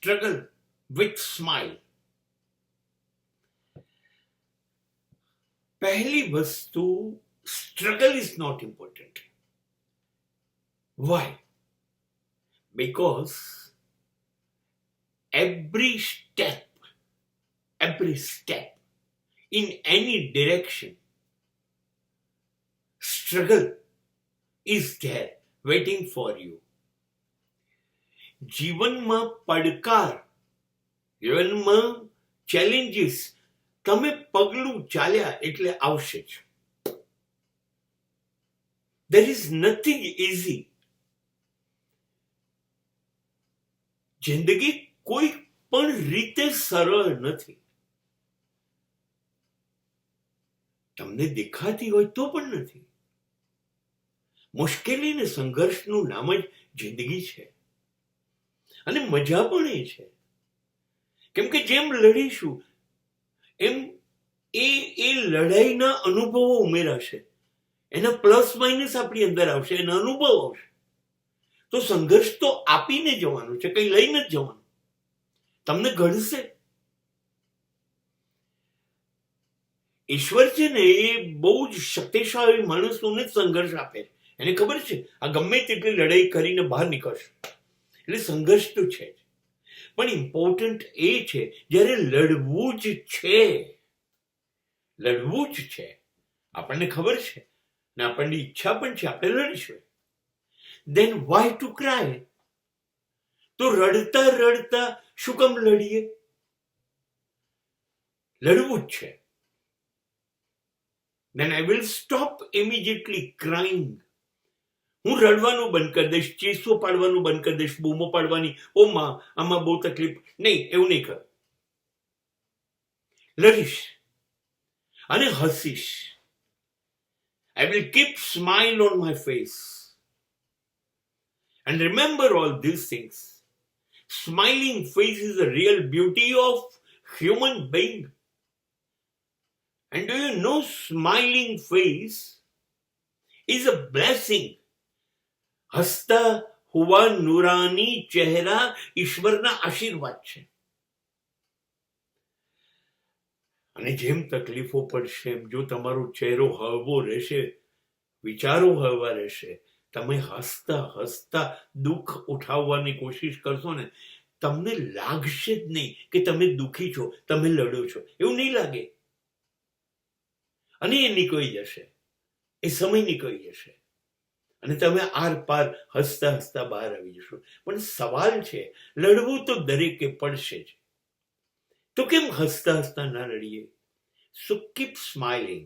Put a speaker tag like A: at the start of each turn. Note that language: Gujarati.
A: struggle with smile. પહેલી વસ્તુ, struggle is not important. Why? Because every step in any direction, struggle is there waiting for you. જીવનમાં પડકાર, જીવનમાં ચેલેન્જીસ તમે પગલું ચાલ્યા એટલે આવશે જ. There is nothing easy. જિંદગી કોઈ પણ રીતે સરળ નથી. તમને દેખાતી હોય તો પણ નથી. મુશ્કેલી ને સંઘર્ષનું નામ જ જિંદગી છે. અને મજા પણ એ છે, કેમ કે જેમ લડીશું એમ એ લડાઈના અનુભવો ઉમેરાશે, એના પ્લસ માઇનસ આપણી અંદર આવશે, એના અનુભવ આવશે. તો સંઘર્ષ તો આપીને જવાનું છે, કઈ લઈને જ જવાનું. તમને ઘડશે. ઈશ્વર છે ને એ બહુ જ શક્તિશાળી માણસોને સંઘર્ષ આપે. એને ખબર છે આ ગમે તેટલી લડાઈ કરીને બહાર નીકળશે. એટલે સંઘર્ષ તો છે જ, પણ ઇમ્પોર્ટન્ટ એ છે જ્યારે લડવું જ છે, આપણને ખબર છે ને આપણને ઈચ્છા પણ છે આપણે લડીશું. then why to cry? તો રડતા રડતા શું કામ લડીએ? લડવું જ છે. then I will stop immediately crying. હું રડવાનું બંધ કરી દઈશ, ચીસો પાડવાનું બંધ કરી દઈશ, બૂમો પાડવાની, ઓ માં આમાં બહુ તકલીફ, નહીં, એવું નહીં કર. લડીશ અને હસીશ. I will keep smile on my face. And remember all these things. Smiling face is the real beauty of human being. And do you know smiling face is a blessing. હસતા હુવા નુરાની ચહેરા ઈશ્વરના આશીર્વાદ છે. અને જેમ તકલીફો પડશે એમ જો તમારો ચહેરો હળવો રહેશે, વિચારો હળવા રહેશે, તમે હસતા હસતા દુઃખ ઉઠાવવાની કોશિશ કરશો ને, તમને લાગશે જ નહીં કે તમે દુઃખી છો, તમે લડો છો. એવું નહીં લાગે. અને એ નીકળી જશે, એ સમય નીકળી જશે અને તમે આર પાર હસતા હસતા બહાર આવી જશો. પણ સવાલ છે, લડવું તો દરેકે પડશે જ, તો કેમ હસતા હસતા ના લડીએ? So keep smiling.